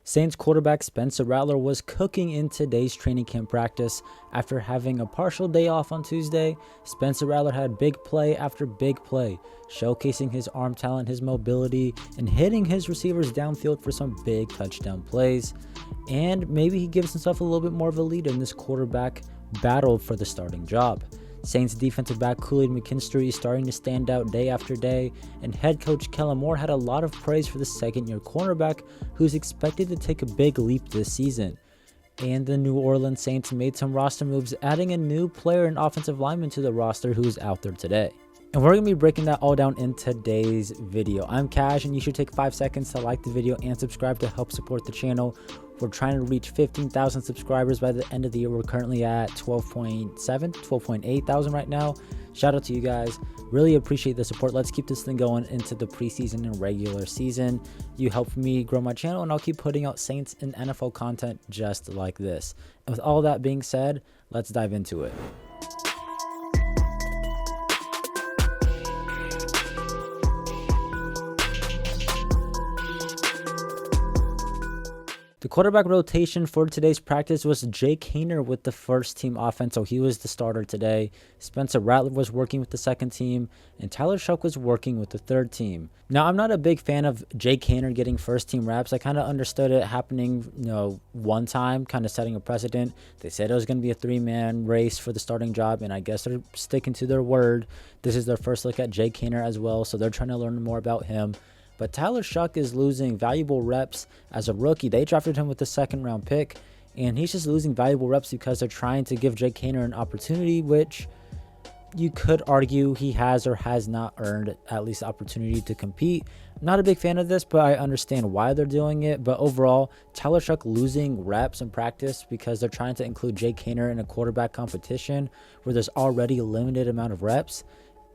Saints quarterback Spencer Rattler was cooking in today's training camp practice. After having a partial day off on Tuesday, Spencer Rattler had big play after big play, showcasing his arm talent, his mobility, and hitting his receivers downfield for some big touchdown plays. And maybe he gives himself a little bit more of a lead in this quarterback battle for the starting job. Saints defensive back Kool-Aid McKinstry is starting to stand out day after day, and head coach Kellen Moore had a lot of praise for the second-year cornerback who's expected to take a big leap this season. And the New Orleans Saints made some roster moves, adding a new player and offensive lineman to the roster who's out there today. And we're going to be breaking that all down in today's video. I'm Cash, and you should take 5 seconds to like the video and subscribe to help support the channel. We're trying to reach 15,000 subscribers by the end of the year. We're currently at 12.8 thousand right now. Shout out to you guys. Really appreciate the support. Let's keep this thing going into the preseason and regular season. You help me grow my channel, and I'll keep putting out Saints and NFL content just like this. And with all that being said, let's dive into it. The quarterback rotation for today's practice was Haener with the first team offense, so he was the starter today. Spencer Rattler was working with the second team, and Shough was working with the third team. Now, I'm not a big fan of Haener getting first team reps. I kind of understood it happening, one time, kind of setting a precedent. They said it was going to be a three-man race for the starting job, and I guess they're sticking to their word. This is their first look at Haener as well, so they're trying to learn more about him. But Shough is losing valuable reps as a rookie. They drafted him with the second-round pick, and he's just losing valuable reps because they're trying to give Haener an opportunity, which you could argue he has or has not earned at least opportunity to compete. Not a big fan of this, but I understand why they're doing it. But overall, Shough losing reps in practice because they're trying to include Haener in a quarterback competition where there's already a limited amount of reps.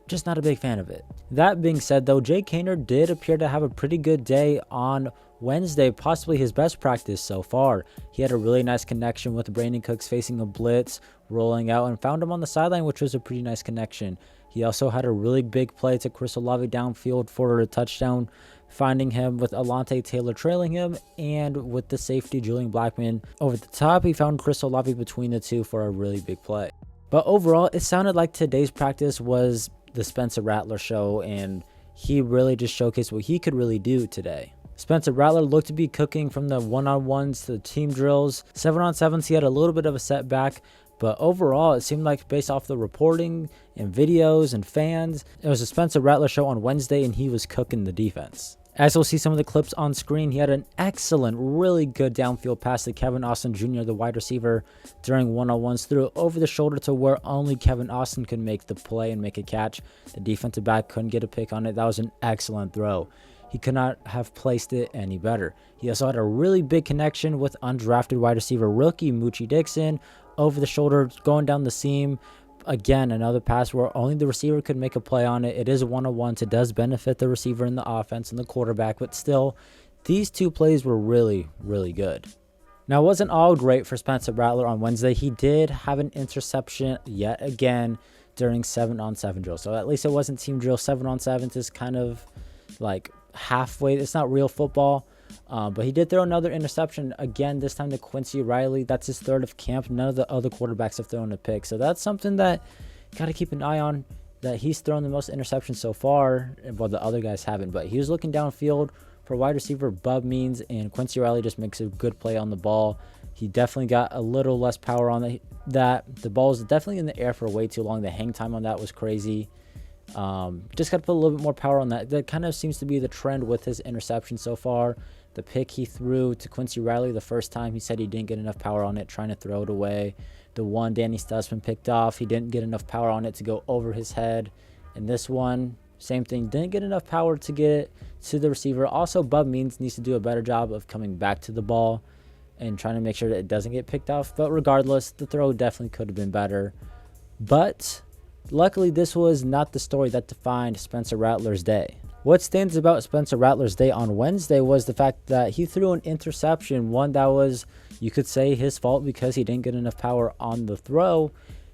Just not a big fan of it. That being said, though, Haener did appear to have a pretty good day on Wednesday, possibly his best practice so far. He had a really nice connection with Brandon Cooks facing a blitz, rolling out, and found him on the sideline, which was a pretty nice connection. He also had a really big play to Chris Olave downfield for a touchdown, finding him with Alontae Taylor trailing him, and with the safety Julian Blackman over the top, he found Chris Olave between the two for a really big play. But overall, it sounded like today's practice was the Spencer Rattler show, and he really just showcased what he could really do today. Spencer Rattler looked to be cooking from the one-on-ones to the team drills. 7-on-7s, he had a little bit of a setback, but overall, it seemed like based off the reporting and videos and fans, it was a Spencer Rattler show on Wednesday, and he was cooking the defense. As you'll see some of the clips on screen, he had an excellent, really good downfield pass to Kevin Austin Jr., the wide receiver, during one-on-ones, threw it over the shoulder to where only Kevin Austin could make the play and make a catch. The defensive back couldn't get a pick on it. That was an excellent throw. He could not have placed it any better. He also had a really big connection with undrafted wide receiver rookie Moochie Dixon, over the shoulder, going down the seam. Again, another pass where only the receiver could make a play on it. It is a one-on-one, so it does benefit the receiver in the offense and the quarterback, but still, these two plays were really, really good. Now, it wasn't all great for Spencer Rattler on Wednesday. He did have an interception yet again during 7-on-7 drill. So at least it wasn't team drill. 7-on-7 is kind of like halfway. It's not real football. But he did throw another interception again, this time to Quincy Riley. That's his third of camp. None of the other quarterbacks have thrown a pick. So that's something that you got to keep an eye on, that he's thrown the most interceptions so far, while the other guys haven't. But he was looking downfield for wide receiver Bub Means, and Quincy Riley just makes a good play on the ball. He definitely got a little less power on that. The ball was definitely in the air for way too long. The hang time on that was crazy. Just got to put a little bit more power on that. That kind of seems to be the trend with his interception so far. The pick he threw to Quincy Riley the first time, he said he didn't get enough power on it, trying to throw it away. The one Danny Stutzman picked off, he didn't get enough power on it to go over his head. And this one, same thing, didn't get enough power to get it to the receiver. Also, Bub Means needs to do a better job of coming back to the ball and trying to make sure that it doesn't get picked off. But regardless, the throw definitely could have been better. But luckily, this was not the story that defined Spencer Rattler's day. What stands about Spencer Rattler's day on Wednesday was the fact that he threw an interception, one that was, you could say, his fault because he didn't get enough power on the throw.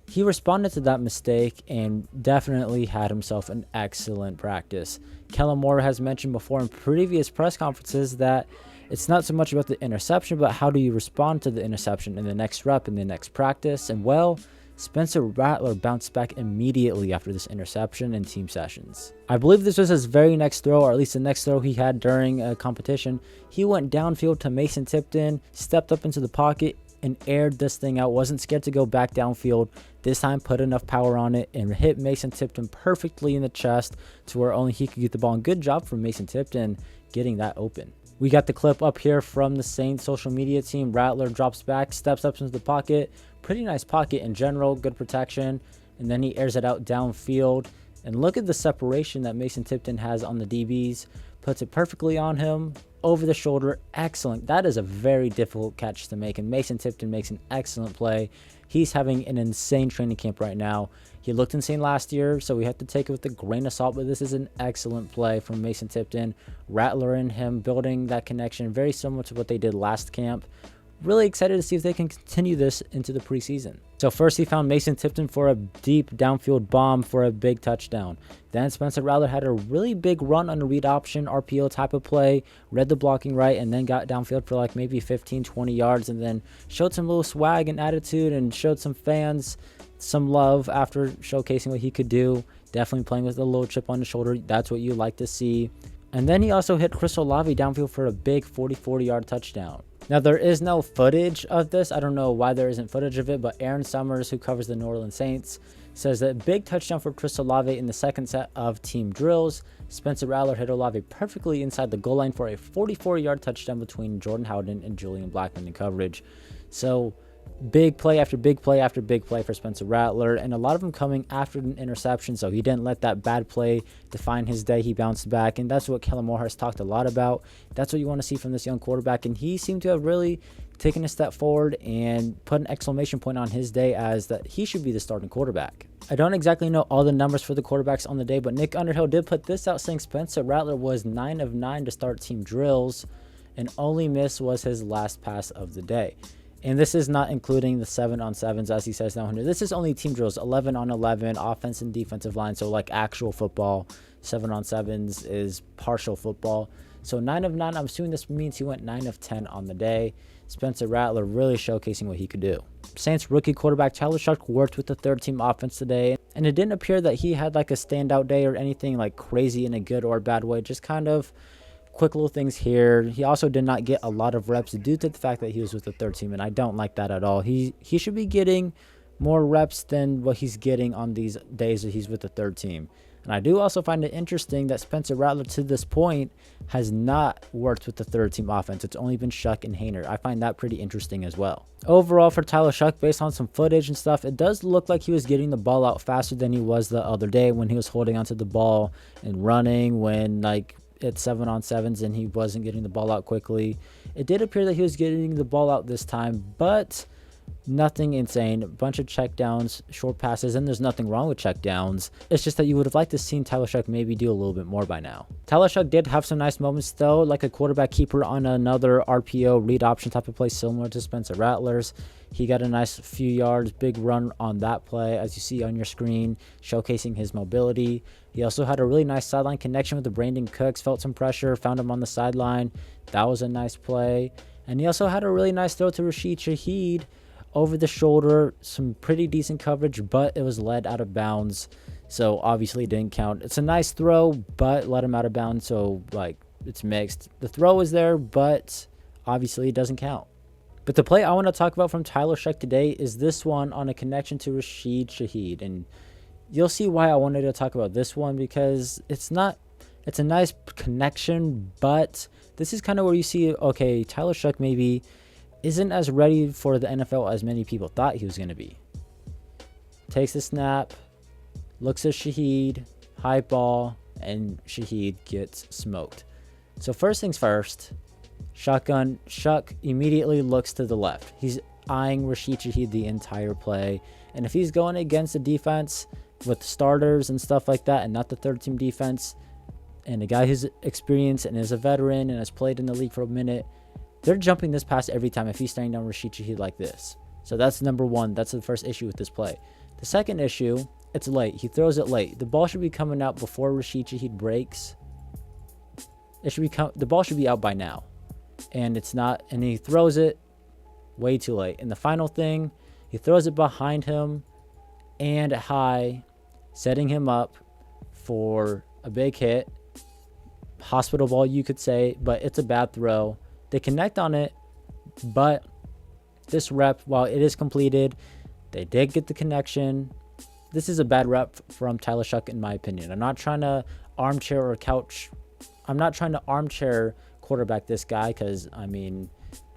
He responded to that mistake and definitely had himself an excellent practice. Kellen Moore has mentioned before in previous press conferences that It's not so much about the interception, but how do you respond to the interception in the next rep, in the next practice. And well, Spencer Rattler bounced back immediately after this interception in team sessions. I believe this was his very next throw, or at least the next throw he had during a competition. He went downfield to Mason Tipton, stepped up into the pocket, and aired this thing out. Wasn't scared to go back downfield. This time put enough power on it and hit Mason Tipton perfectly in the chest to where only he could get the ball. And good job from Mason Tipton getting that open. We got the clip up here from the Saints social media team. Rattler drops back, steps up into the pocket. Pretty nice pocket in general, good protection. And then he airs it out downfield. And look at the separation that Mason Tipton has on the DBs. Puts it perfectly on him, over the shoulder. Excellent. That is a very difficult catch to make. And Mason Tipton makes an excellent play. He's having an insane training camp right now. He looked insane last year, so we have to take it with a grain of salt, but this is an excellent play from Mason Tipton. Rattler and him building that connection, very similar to what they did last camp. Really excited to see if they can continue this into the preseason. So first he found Mason Tipton for a deep downfield bomb for a big touchdown. Then Spencer Rattler had a really big run on a read option RPO type of play, read the blocking right, and then got downfield for like maybe 15-20 yards, and then showed some little swag and attitude and showed some fans some love after showcasing what he could do. Definitely playing with a little chip on his shoulder. That's what you like to see. And then he also hit Chris Olave downfield for a big 40-yard touchdown. Now, there is no footage of this. I don't know why there isn't footage of it, but Aaron Summers, who covers the New Orleans Saints, says that big touchdown for Chris Olave in the second set of team drills. Spencer Rattler hit Olave perfectly inside the goal line for a 44-yard touchdown between Jordan Howden and Julian Blackmon in coverage. So big play after big play after big play for Spencer Rattler, and a lot of them coming after an interception, so he didn't let that bad play define his day. He bounced back, and that's what Kellen Moore has talked a lot about. That's what you want to see from this young quarterback, and he seemed to have really taken a step forward and put an exclamation point on his day as that he should be the starting quarterback. I don't exactly know all the numbers for the quarterbacks on the day, but Nick Underhill did put this out saying Spencer Rattler was 9 of 9 to start team drills, and only miss was his last pass of the day. And this is not including the 7-on-7s, as he says down here. This is only team drills, 11-on-11, offense and defensive line. So like actual football, 7-on-7s is partial football. So 9 of 9, I'm assuming this means he went 9 of 10 on the day. Spencer Rattler really showcasing what he could do. Saints rookie quarterback Tyler Shough worked with the third team offense today. And it didn't appear that he had like a standout day or anything like crazy in a good or bad way. Just kind of quick little things here. He also did not get a lot of reps due to the fact that he was with the third team, and I don't like that at all. He should be getting more reps than what he's getting on these days that he's with the third team. And I do also find it interesting that Spencer Rattler to this point has not worked with the third team offense. It's only been Shough and Haener. I find that pretty interesting as well. Overall for Tyler Shough, based on some footage and stuff, it does look like he was getting the ball out faster than he was the other day when he was holding onto the ball and running when like at 7-on-7s and he wasn't getting the ball out quickly. It did appear that he was getting the ball out this time, but nothing insane. A bunch of checkdowns, short passes, and there's nothing wrong with checkdowns. It's just that you would have liked to seen Tyler Shough maybe do a little bit more by now. Tyler Shough did have some nice moments though, like a quarterback keeper on another RPO read option type of play similar to Spencer Rattler's. He got a nice few yards, big run on that play, as you see on your screen, showcasing his mobility. He also had a really nice sideline connection with the Brandon Cooks, felt some pressure, found him on the sideline. That was a nice play. And he also had a really nice throw to Rashid Shaheed over the shoulder, some pretty decent coverage, but it was led out of bounds, so obviously it didn't count. It's a nice throw, but let him out of bounds, so like it's mixed. The throw is there, but obviously it doesn't count. But the play I want to talk about from Tyler Shough today is this one on a connection to Rashid Shaheed, and you'll see why I wanted to talk about this one, because it's a nice connection, but this is kind of where you see, okay, Tyler Shough maybe isn't as ready for the NFL as many people thought he was going to be. Takes the snap, looks at Shaheed, high ball, and Shaheed gets smoked. So first things first, shotgun, Shough immediately looks to the left. He's eyeing Rashid Shaheed the entire play. And if he's going against a defense with starters and stuff like that and not the third team defense, and a guy who's experienced and is a veteran and has played in the league for a minute, they're jumping this pass every time if he's staring down Rashid Shaheed like this. So that's number one. That's the first issue with this play. The second issue, it's late. He throws it late. The ball should be coming out before Rashid Shaheed breaks. The ball should be out by now. and it's not, and he throws it way too late. And the final thing, he throws it behind him and high, setting him up for a big hit. Hospital ball, you could say, but it's a bad throw. They connect on it, but this rep, while it is completed, they did get the connection. This is a bad rep from Tyler Shough, in my opinion. I'm not trying to armchair quarterback this guy, because, I mean,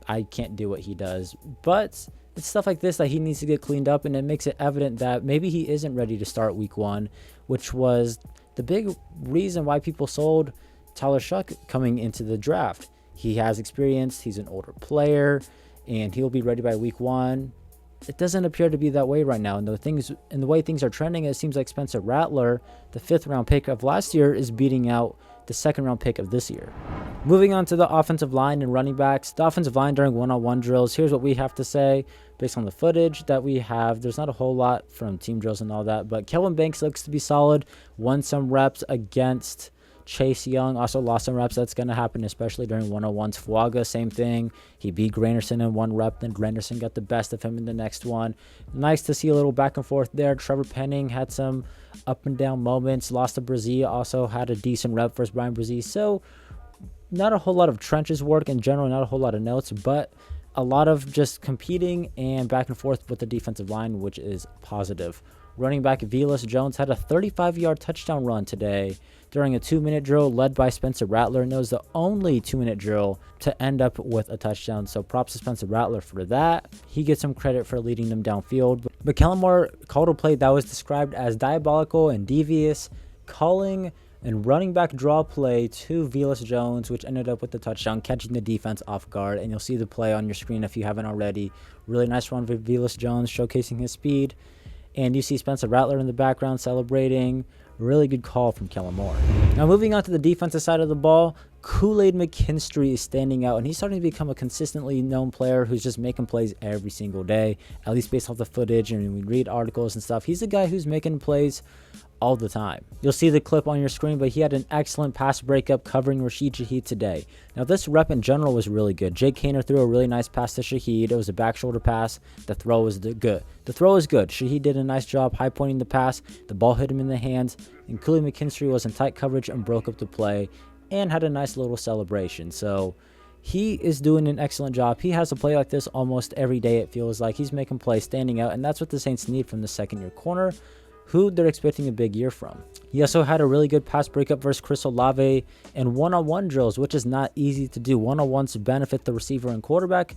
I can't do what he does. But it's stuff like this that he needs to get cleaned up, and it makes it evident that maybe he isn't ready to start week 1, which was the big reason why people sold Tyler Shough coming into the draft. He has experience, he's an older player, and he'll be ready by week 1. It doesn't appear to be that way right now. And the way things are trending, it seems like Spencer Rattler, the 5th round pick of last year, is beating out the 2nd round pick of this year. Moving on to the offensive line and running backs. The offensive line during one-on-one drills, here's what we have to say based on the footage that we have. There's not a whole lot from team drills and all that, but Kelvin Banks looks to be solid. Won some reps against Chase Young, also lost some reps. That's going to happen, especially during one-on-ones. Fuaga, same thing. He beat Granderson in 1 rep, then Granderson got the best of him in the next one. Nice to see a little back and forth there. Trevor Penning had some up and down moments. Lost to Brzee, also had a decent rep versus Brian Brzee. So not a whole lot of trenches work in general, not a whole lot of notes, but a lot of just competing and back and forth with the defensive line, which is positive. Running back Velus Jones had a 35-yard touchdown run today during a 2-minute drill led by Spencer Rattler, and it was the only 2-minute drill to end up with a touchdown. So props to Spencer Rattler for that. He gets some credit for leading them downfield. But Kellen Moore called a play that was described as diabolical and devious, calling and running back draw play to Velus Jones, which ended up with the touchdown, catching the defense off guard. And you'll see the play on your screen if you haven't already. Really nice run for Velus Jones, showcasing his speed. And you see Spencer Rattler in the background celebrating. Really good call from Kellen Moore. Now moving on to the defensive side of the ball, Kool-Aid McKinstry is standing out, and he's starting to become a consistently known player who's just making plays every single day, at least based off the footage and we read articles and stuff. He's a guy who's making plays all the time. You'll see the clip on your screen, but he had an excellent pass breakup covering Rashid Shaheed today. Now this rep in general was really good. Jake Haener threw a really nice pass to Shaheed. It was a back shoulder pass. The throw was good. The throw is good. Shaheed did a nice job high pointing the pass. The ball hit him in the hands, and Kool-Aid McKinstry was in tight coverage and broke up the play and had a nice little celebration. So he is doing an excellent job. He has a play like this almost every day, it feels like. He's making plays, standing out, and that's what the Saints need from the second-year corner, who they're expecting a big year from. He also had a really good pass breakup versus Chris Olave and one-on-one drills, which is not easy to do. One-on-ones benefit the receiver and quarterback,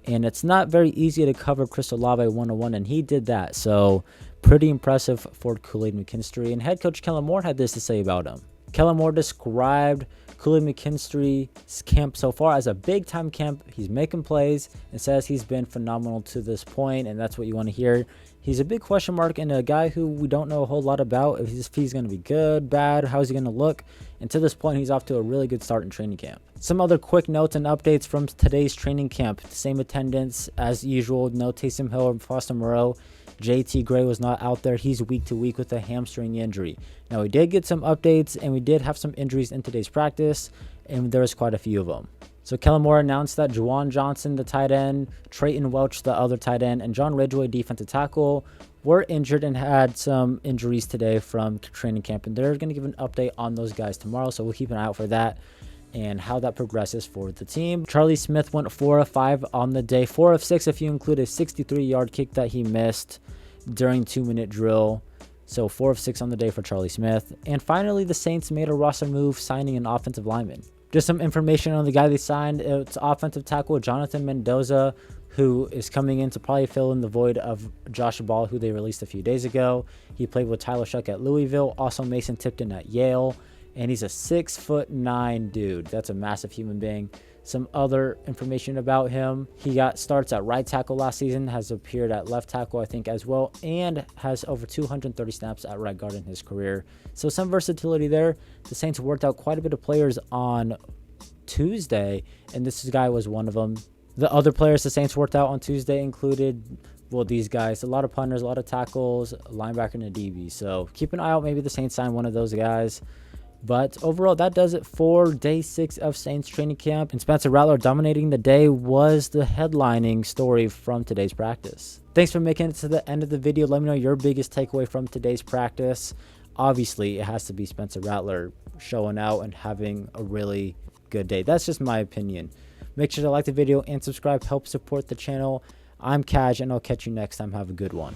and it's not very easy to cover Chris Olave one-on-one, and he did that. So pretty impressive for Kool-Aid McKinstry. And head coach Kellen Moore had this to say about him. Kellen Moore described Kool-Aid McKinstry's camp so far as a big-time camp. He's making plays and says he's been phenomenal to this point, and that's what you want to hear. He's a big question mark and a guy who we don't know a whole lot about. If he's going to be good, bad, how's he going to look? And to this point, he's off to a really good start in training camp. Some other quick notes and updates from today's training camp. Same attendance as usual. No Taysom Hill or Foster Moreau. JT Gray was not out there. He's week to week with a hamstring injury. Now, we did get some updates, and we did have some injuries in today's practice, and there was quite a few of them. So Kellen Moore announced that Juwan Johnson, the tight end, Trayton Welch, the other tight end, and John Ridgeway, defensive tackle, were injured and had some injuries today from training camp, and they're going to give an update on those guys tomorrow, so we'll keep an eye out for that and how that progresses for the team. Charlie Smith went 4 of 5 on the day, 4 of 6 if you include a 63-yard kick that he missed during 2-minute drill. So 4 of 6 on the day for Charlie Smith. And finally, the Saints made a roster move, signing an offensive lineman. Just some information on the guy they signed. It's offensive tackle Jonathan Mendoza, who is coming in to probably fill in the void of Josh Ball, who they released a few days ago. He played with Tyler Shough at Louisville, also Mason Tipton at Yale, and he's a 6'9" dude. That's a massive human being. Some other information about him: he got starts at right tackle last season, has appeared at left tackle I think as well, and has over 230 snaps at right guard in his career. So some versatility there. The Saints worked out quite a bit of players on Tuesday, and this guy was one of them. The other players the Saints worked out on Tuesday included, well, these guys, a lot of punters, a lot of tackles, a linebacker, and a DB. So keep an eye out. Maybe the Saints sign one of those guys. But overall, that does it for day 6 of Saints training camp. And Spencer Rattler dominating the day was the headlining story from today's practice. Thanks for making it to the end of the video. Let me know your biggest takeaway from today's practice. Obviously, it has to be Spencer Rattler showing out and having a really good day. That's just my opinion. Make sure to like the video and subscribe. Help support the channel. I'm Kaj, and I'll catch you next time. Have a good one.